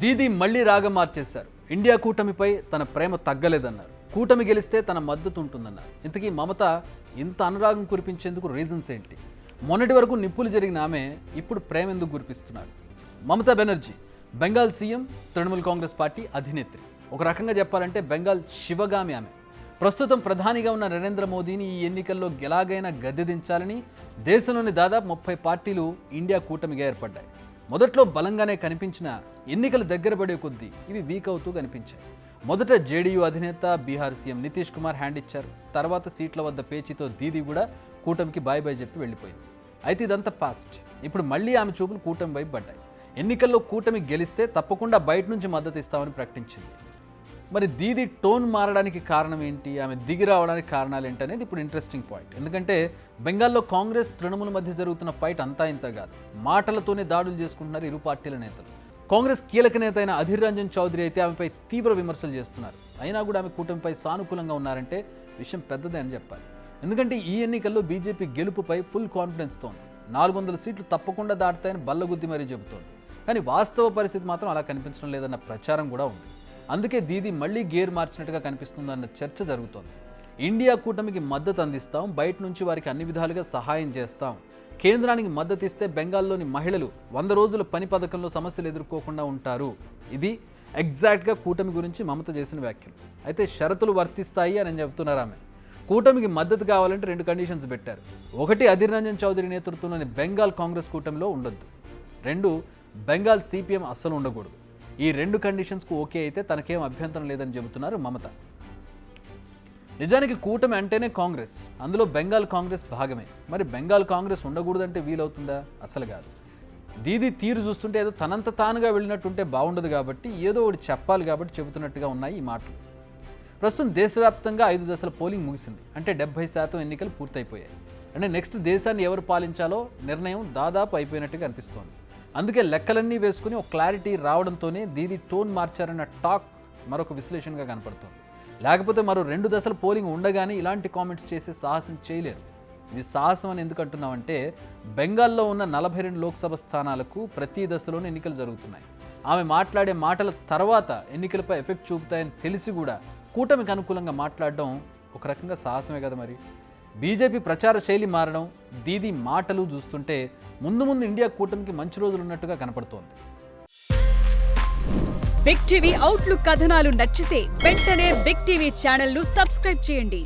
దీదీ మళ్లీ రాగం మార్చేశారు. ఇండియా కూటమిపై తన ప్రేమ తగ్గలేదన్నారు. కూటమి గెలిస్తే తన మద్దతు ఉంటుందన్నారు. ఇంతకీ మమత ఇంత అనురాగం కురిపించేందుకు రీజన్స్ ఏంటి? మొన్నటి వరకు నిప్పులు జరిగిన ఆమె ఇప్పుడు ప్రేమ ఎందుకు కురిపిస్తున్నారు? మమతా బెనర్జీ బెంగాల్ సీఎం, తృణమూల్ కాంగ్రెస్ పార్టీ అధినేత్రి. ఒక రకంగా చెప్పాలంటే బెంగాల్ శివగామి ఆమె. ప్రస్తుతం ప్రధానిగా ఉన్న నరేంద్ర మోదీని ఈ ఎన్నికల్లో ఎలాగైనా గద్దెదించాలని దేశంలోని దాదాపు 30 పార్టీలు ఇండియా కూటమిగా ఏర్పడ్డాయి. మొదట్లో బలంగానే కనిపించిన ఎన్నికలు దగ్గర పడే కొద్దీ ఇవి వీక్ అవుతూ కనిపించాయి. మొదట జేడీయూ అధినేత బీహార్ సీఎం నితీష్ కుమార్ హ్యాండ్ ఇచ్చారు. తర్వాత సీట్ల వద్ద పేచీతో దీదీ కూడా కూటమికి బాయ్ బాయ్ చెప్పి వెళ్ళిపోయింది. అయితే ఇదంతా పాస్ట్. ఇప్పుడు మళ్ళీ ఆమె చూపులు కూటమి వైపు పడ్డాయి. ఎన్నికల్లో కూటమి గెలిస్తే తప్పకుండా బయట నుంచి మద్దతు ఇస్తామని ప్రకటించింది. మరి దీదీ టోన్ మారడానికి కారణం ఏంటి, ఆమె దిగి రావడానికి కారణాలు ఏంటి అనేది ఇప్పుడు ఇంట్రెస్టింగ్ పాయింట్. ఎందుకంటే బెంగాల్లో కాంగ్రెస్ తృణమూల్ మధ్య జరుగుతున్న ఫైట్ అంతా ఇంత కాదు. మాటలతోనే దాడులు చేసుకుంటున్నారు ఇరు పార్టీల నేతలు. కాంగ్రెస్ కీలక నేత అయిన అధీర్ రంజన్ చౌదరి అయితే ఆమెపై తీవ్ర విమర్శలు చేస్తున్నారు. అయినా కూడా ఆమె కూటమిపై సానుకూలంగా ఉన్నారంటే విషయం పెద్దదే అని చెప్పాలి. ఎందుకంటే ఈ ఎన్నికల్లో బీజేపీ గెలుపుపై ఫుల్ కాన్ఫిడెన్స్తో ఉంది. 400 సీట్లు తప్పకుండా దాటుతాయని బల్లగుద్ది మరీ చెబుతోంది. కానీ వాస్తవ పరిస్థితి మాత్రం అలా కనిపించడం లేదన్న ప్రచారం కూడా ఉంది. అందుకే దీదీ మళ్లీ గేర్ మార్చినట్టుగా కనిపిస్తుందన్న చర్చ జరుగుతోంది. ఇండియా కూటమికి మద్దతు అందిస్తాం, బయట నుంచి వారికి అన్ని విధాలుగా సహాయం చేస్తాం, కేంద్రానికి మద్దతు ఇస్తే బెంగాల్లోని మహిళలు 100 రోజుల పని పథకంలో సమస్యలు ఎదుర్కోకుండా ఉంటారు. ఇది ఎగ్జాక్ట్గా కూటమి గురించి మమత చేసిన వ్యాఖ్యలు. అయితే షరతులు వర్తిస్తాయి అని చెబుతున్నారు ఆమె. కూటమికి మద్దతు కావాలంటే 2 కండిషన్స్ పెట్టారు. ఒకటి, అధీర్ రంజన్ చౌదరి నేతృత్వంలోని బెంగాల్ కాంగ్రెస్ కూటమిలో ఉండొద్దు. 2, బెంగాల్ సిపిఎం అస్సలు ఉండకూడదు. ఈ 2 కండిషన్స్కు ఓకే అయితే తనకేం అభ్యంతరం లేదని చెబుతున్నారు మమత. నిజానికి కూటమి అంటేనే కాంగ్రెస్, అందులో బెంగాల్ కాంగ్రెస్ భాగమే. మరి బెంగాల్ కాంగ్రెస్ ఉండకూడదంటే వీలవుతుందా? అసలు కాదు. దీదీ తీరు చూస్తుంటే ఏదో తనంత తానుగా వెళ్ళినట్టుంటే బాగుండదు కాబట్టి ఏదో ఒకటి చెప్పాలి కాబట్టి చెబుతున్నట్టుగా ఉన్నాయి ఈ మాటలు. ప్రస్తుతం దేశవ్యాప్తంగా 5 దశల పోలింగ్ ముగిసింది. అంటే 70% ఎన్నికలు పూర్తయిపోయాయి. అంటే నెక్స్ట్ దేశాన్ని ఎవరు పాలించాలో నిర్ణయం దాదాపు అయిపోయినట్టుగా అనిపిస్తోంది. అందుకే లెక్కలన్నీ వేసుకుని ఒక క్లారిటీ రావడంతోనే దీదీ టోన్ మార్చారన్న టాక్ మరొక విశ్లేషణగా కనపడుతోంది. లేకపోతే మరో 2 దశల పోలింగ్ ఉండగానే ఇలాంటి కామెంట్స్ చేసే సాహసం చేయలేరు. ఇది సాహసం అని ఎందుకు అంటున్నామంటే బెంగాల్లో ఉన్న 42 లోక్సభ స్థానాలకు ప్రతి దశలోనూ ఎన్నికలు జరుగుతున్నాయి. ఆమె మాట్లాడే మాటల తర్వాత ఎన్నికలపై ఎఫెక్ట్ చూపుతాయని తెలిసి కూడా కూటమికి అనుకూలంగా మాట్లాడడం ఒక రకంగా సాహసమే కదా. మరి బీజేపీ ప్రచార శైలి మారడం, దీదీ మాటలు చూస్తుంటే ముందు ఇండియా కూటమికి మంచి రోజులు ఉన్నట్టుగా కనపడుతోంది. బిగ్ టీవీ అవుట్లుక్ కథనాలు నచ్చితే వెంటనే బిగ్ టీవీ ఛానల్ ను సబ్స్క్రైబ్ చేయండి.